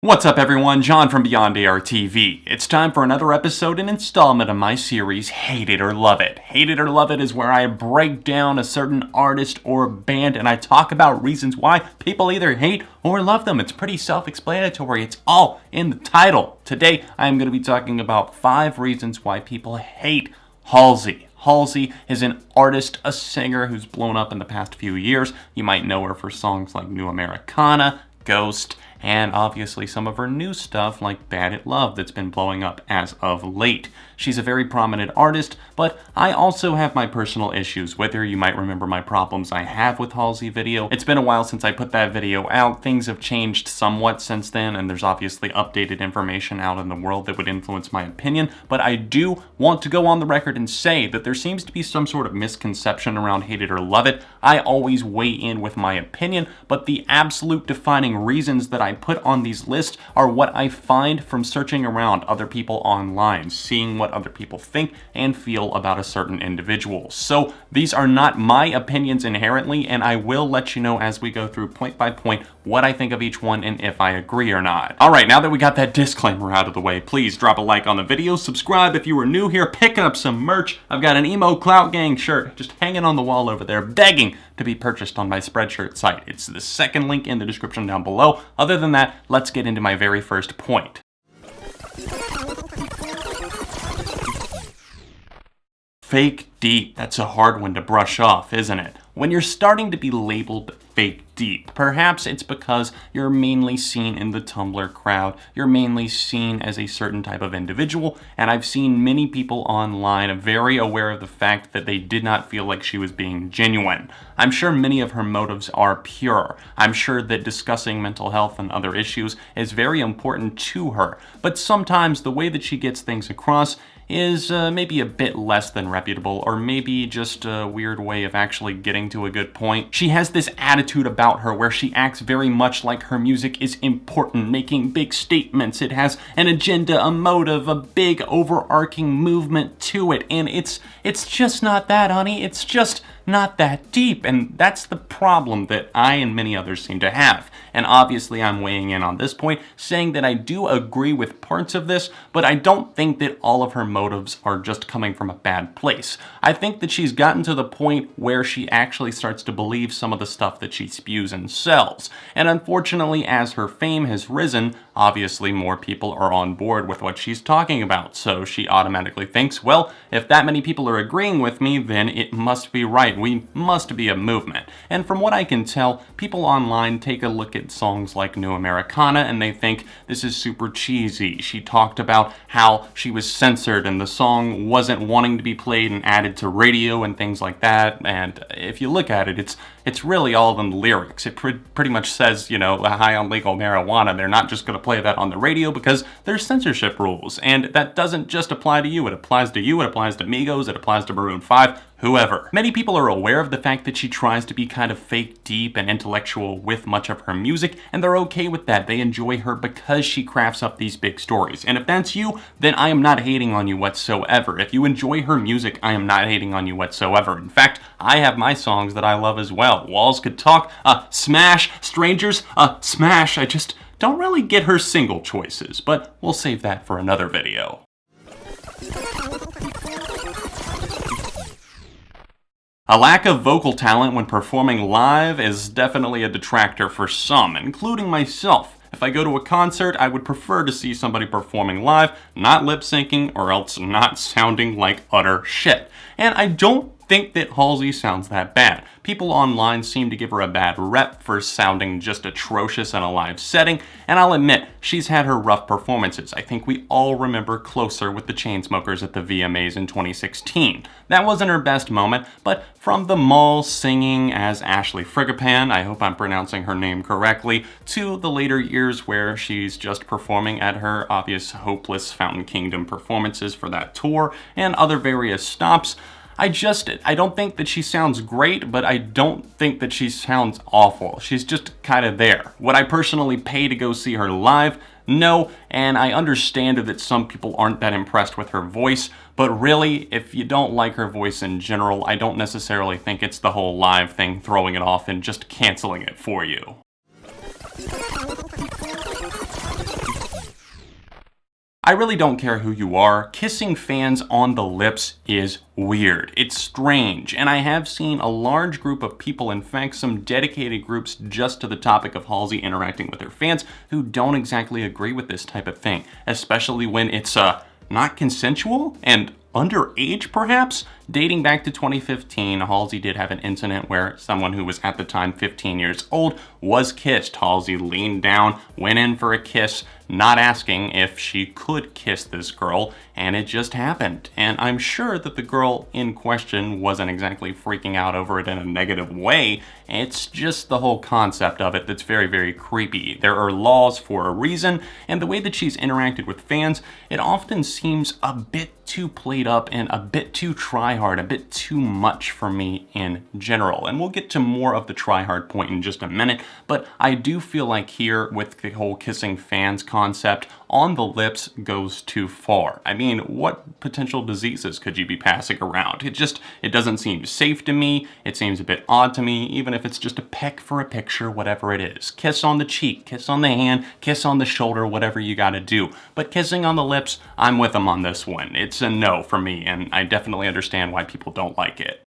What's up everyone, John from Beyond ARTV. It's time for another episode and installment of my series, Hate It or Love It. Hate It or Love It is where I break down a certain artist or band and I talk about reasons why people either hate or love them. It's pretty self-explanatory, it's all in the title. Today, I am going to be talking about 5 reasons why people hate Halsey. Halsey is an artist, a singer who's blown up in the past few years. You might know her for songs like New Americana, Ghost, and obviously some of her new stuff like Bad at Love that's been blowing up as of late. She's a very prominent artist, but I also have my personal issues with her. You might remember my problems I have with Halsey video. It's been a while since I put that video out. Things have changed somewhat since then, and there's obviously updated information out in the world that would influence my opinion, but I do want to go on the record and say that there seems to be some sort of misconception around Hate It or Love It. I always weigh in with my opinion, but the absolute defining reasons that I put on these lists are what I find from searching around other people online, seeing what other people think and feel about a certain individual. So these are not my opinions inherently, and I will let you know as we go through point by point what I think of each one and if I agree or not. Alright, now that we got that disclaimer out of the way, please drop a like on the video, subscribe if you are new here, pick up some merch. I've got an Emo Clout Gang shirt just hanging on the wall over there, begging to be purchased on my Spreadshirt site. It's the second link in the description down below. Other than that, let's get into my very first point. Fake deep. That's a hard one to brush off, isn't it? When you're starting to be labeled fake deep, perhaps it's because you're mainly seen in the Tumblr crowd, you're mainly seen as a certain type of individual, and I've seen many people online very aware of the fact that they did not feel like she was being genuine. I'm sure many of her motives are pure. I'm sure that discussing mental health and other issues is very important to her, but sometimes the way that she gets things across is maybe a bit less than reputable, or maybe just a weird way of actually getting to a good point. She has this attitude about her where she acts very much like her music is important, making big statements. It has an agenda, a motive, a big overarching movement to it, and it's just not that, honey. It's just not that deep, and that's the problem that I and many others seem to have. And obviously I'm weighing in on this point, saying that I do agree with parts of this, but I don't think that all of her motives are just coming from a bad place. I think that she's gotten to the point where she actually starts to believe some of the stuff that she spews and sells. And unfortunately, as her fame has risen, obviously more people are on board with what she's talking about. So she automatically thinks, well, if that many people are agreeing with me, then it must be right. We must be a movement. And from what I can tell, people online take a look at songs like New Americana and they think this is super cheesy. She talked about how she was censored and the song wasn't wanting to be played and added to radio and things like that. And if you look at it, it's really all in the lyrics. It pretty much says, you know, high on legal marijuana. They're not just going to play that on the radio because there's censorship rules. And that doesn't just apply to you. It applies to you, it applies to Migos, it applies to Maroon 5, whoever. Many people are aware of the fact that she tries to be kind of fake deep and intellectual with much of her music, and they're okay with that. They enjoy her because she crafts up these big stories. And if that's you, then I am not hating on you whatsoever. If you enjoy her music, I am not hating on you whatsoever. In fact, I have my songs that I love as well. Walls Could Talk, Smash, Strangers, Smash. I just don't really get her single choices, but we'll save that for another video. A lack of vocal talent when performing live is definitely a detractor for some, including myself. If I go to a concert, I would prefer to see somebody performing live, not lip-syncing, or else not sounding like utter shit. And I don't think that Halsey sounds that bad. People online seem to give her a bad rep for sounding just atrocious in a live setting, and I'll admit, she's had her rough performances. I think we all remember Closer with the Chainsmokers at the VMAs in 2016. That wasn't her best moment, but from the mall singing as Ashley Frigipan, I hope I'm pronouncing her name correctly, to the later years where she's just performing at her obvious hopeless Fountain Kingdom performances for that tour, and other various stops, I don't think that she sounds great, but I don't think that she sounds awful. She's just kind of there. Would I personally pay to go see her live? No, and I understand that some people aren't that impressed with her voice, but really, if you don't like her voice in general, I don't necessarily think it's the whole live thing throwing it off and just canceling it for you. I really don't care who you are, kissing fans on the lips is weird. It's strange, and I have seen a large group of people, in fact some dedicated groups just to the topic of Halsey interacting with her fans, who don't exactly agree with this type of thing, especially when it's not consensual and underage perhaps? Dating back to 2015, Halsey did have an incident where someone who was at the time 15 years old was kissed. Halsey leaned down, went in for a kiss, not asking if she could kiss this girl, and it just happened. And I'm sure that the girl in question wasn't exactly freaking out over it in a negative way. It's just the whole concept of it that's very, very creepy. There are laws for a reason, and the way that she's interacted with fans, it often seems a bit too played up and a bit too try-hard, a bit too much for me in general. And we'll get to more of the try-hard point in just a minute, but I do feel like here with the whole kissing fans concept, on the lips goes too far. I mean, what potential diseases could you be passing around? It doesn't seem safe to me. It seems a bit odd to me, even if it's just a peck for a picture, whatever it is. Kiss on the cheek, kiss on the hand, kiss on the shoulder, whatever you gotta do. But kissing on the lips, I'm with them on this one. It's a no for me, and I definitely understand why people don't like it.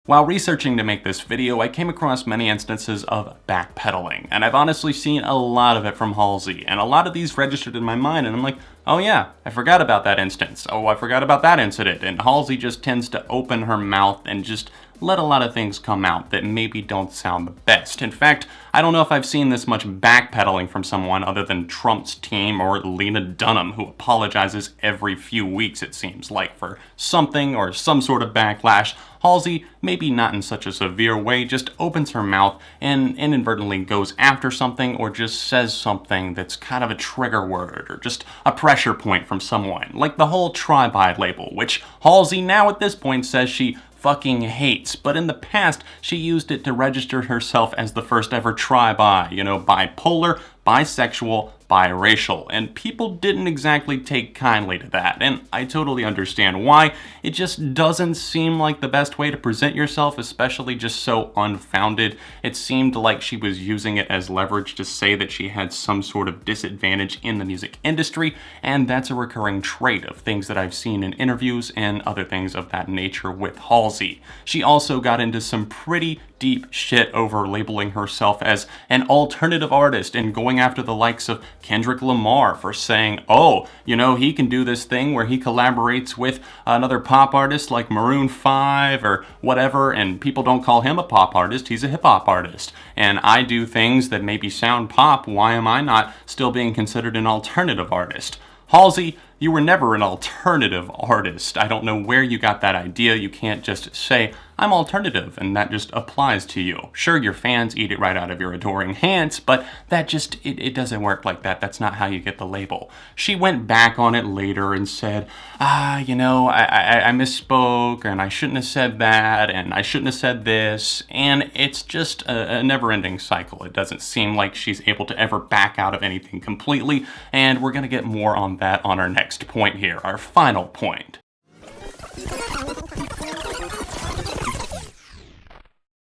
While researching to make this video, I came across many instances of backpedaling, and I've honestly seen a lot of it from Halsey, and a lot of these registered in my mind, and I'm like, oh yeah, I forgot about that instance. Oh, I forgot about that incident. And Halsey just tends to open her mouth and just let a lot of things come out that maybe don't sound the best. In fact, I don't know if I've seen this much backpedaling from someone other than Trump's team or Lena Dunham, who apologizes every few weeks, it seems like, for something or some sort of backlash. Halsey, maybe not in such a severe way, just opens her mouth and inadvertently goes after something or just says something that's kind of a trigger word or just a pressure point from someone. Like the whole try-by label, which Halsey now at this point says she fucking hates, but in the past she used it to register herself as the first ever try-by, bipolar, bisexual, biracial, and people didn't exactly take kindly to that, and I totally understand why. It just doesn't seem like the best way to present yourself, especially just so unfounded. It seemed like she was using it as leverage to say that she had some sort of disadvantage in the music industry, and that's a recurring trait of things that I've seen in interviews and other things of that nature with Halsey. She also got into some pretty deep shit over labeling herself as an alternative artist and going after the likes of Kendrick Lamar for saying, oh, he can do this thing where he collaborates with another pop artist like Maroon 5 or whatever, and people don't call him a pop artist, he's a hip-hop artist. And I do things that maybe sound pop, why am I not still being considered an alternative artist? Halsey, you were never an alternative artist. I don't know where you got that idea. You can't just say, I'm alternative, and that just applies to you. Sure, your fans eat it right out of your adoring hands, but that just, it doesn't work like that. That's not how you get the label. She went back on it later and said, I misspoke, and I shouldn't have said that, and I shouldn't have said this, and it's just a never-ending cycle. It doesn't seem like she's able to ever back out of anything completely, and we're gonna get more on that on our next point here, our final point.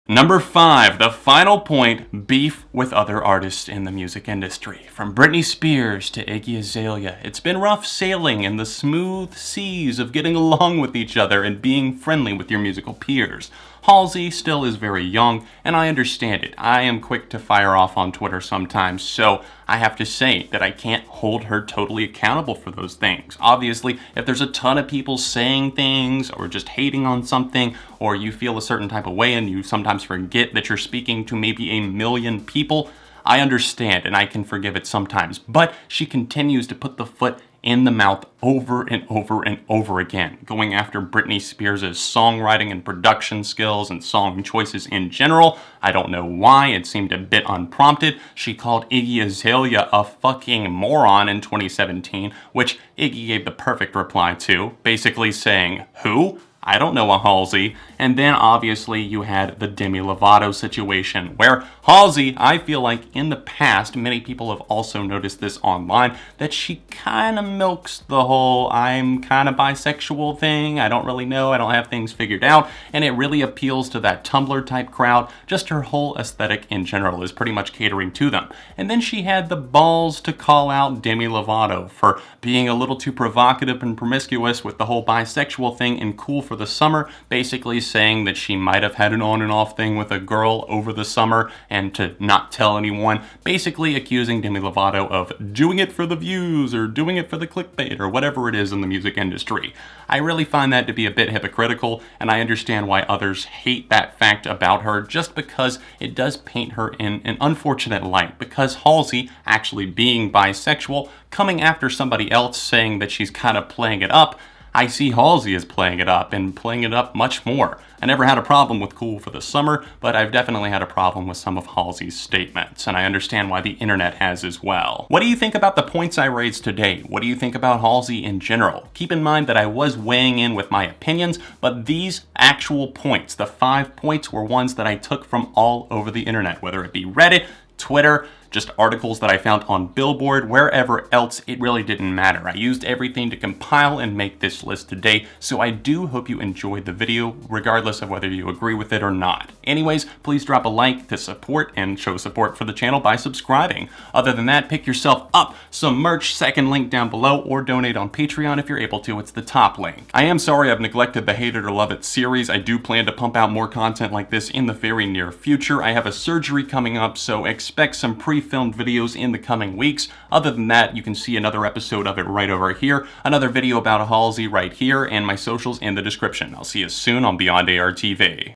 Number 5, the final point, beef with other artists in the music industry. From Britney Spears to Iggy Azalea, it's been rough sailing in the smooth seas of getting along with each other and being friendly with your musical peers. Halsey still is very young, and I understand it. I am quick to fire off on Twitter sometimes, so I have to say that I can't hold her totally accountable for those things. Obviously, if there's a ton of people saying things or just hating on something, or you feel a certain type of way and you sometimes forget that you're speaking to maybe 1 million people, I understand and I can forgive it sometimes. But she continues to put the foot in the mouth over and over and over again, going after Britney Spears' songwriting and production skills and song choices in general. I don't know why, it seemed a bit unprompted. She called Iggy Azalea a fucking moron in 2017, which Iggy gave the perfect reply to, basically saying, who? I don't know a Halsey. And then obviously you had the Demi Lovato situation, where Halsey, I feel like in the past, many people have also noticed this online, that she kind of milks the whole I'm kind of bisexual thing. I don't really know, I don't have things figured out, and it really appeals to that Tumblr type crowd. Just her whole aesthetic in general is pretty much catering to them. And then she had the balls to call out Demi Lovato for being a little too provocative and promiscuous with the whole bisexual thing and Cool for the Summer, basically saying that she might have had an on and off thing with a girl over the summer and to not tell anyone, basically accusing Demi Lovato of doing it for the views or doing it for the clickbait or whatever it is in the music industry. I really find that to be a bit hypocritical, and I understand why others hate that fact about her, just because it does paint her in an unfortunate light, because Halsey, actually being bisexual, coming after somebody else saying that she's kind of playing it up, I see Halsey as playing it up, and playing it up much more. I never had a problem with Cool for the Summer, but I've definitely had a problem with some of Halsey's statements, and I understand why the internet has as well. What do you think about the points I raised today? What do you think about Halsey in general? Keep in mind that I was weighing in with my opinions, but these actual points, the 5 points, were ones that I took from all over the internet, whether it be Reddit, Twitter, just articles that I found on Billboard, wherever else, it really didn't matter. I used everything to compile and make this list today, so I do hope you enjoyed the video, regardless of whether you agree with it or not. Anyways, please drop a like to support and show support for the channel by subscribing. Other than that, pick yourself up some merch, second link down below, or donate on Patreon if you're able to, it's the top link. I am sorry I've neglected the Hate It or Love It series. I do plan to pump out more content like this in the very near future. I have a surgery coming up, so expect some pre-filmed videos in the coming weeks. Other than that, you can see another episode of it right over here, another video about Halsey right here, and my socials in the description. I'll see you soon on Beyond ARTV.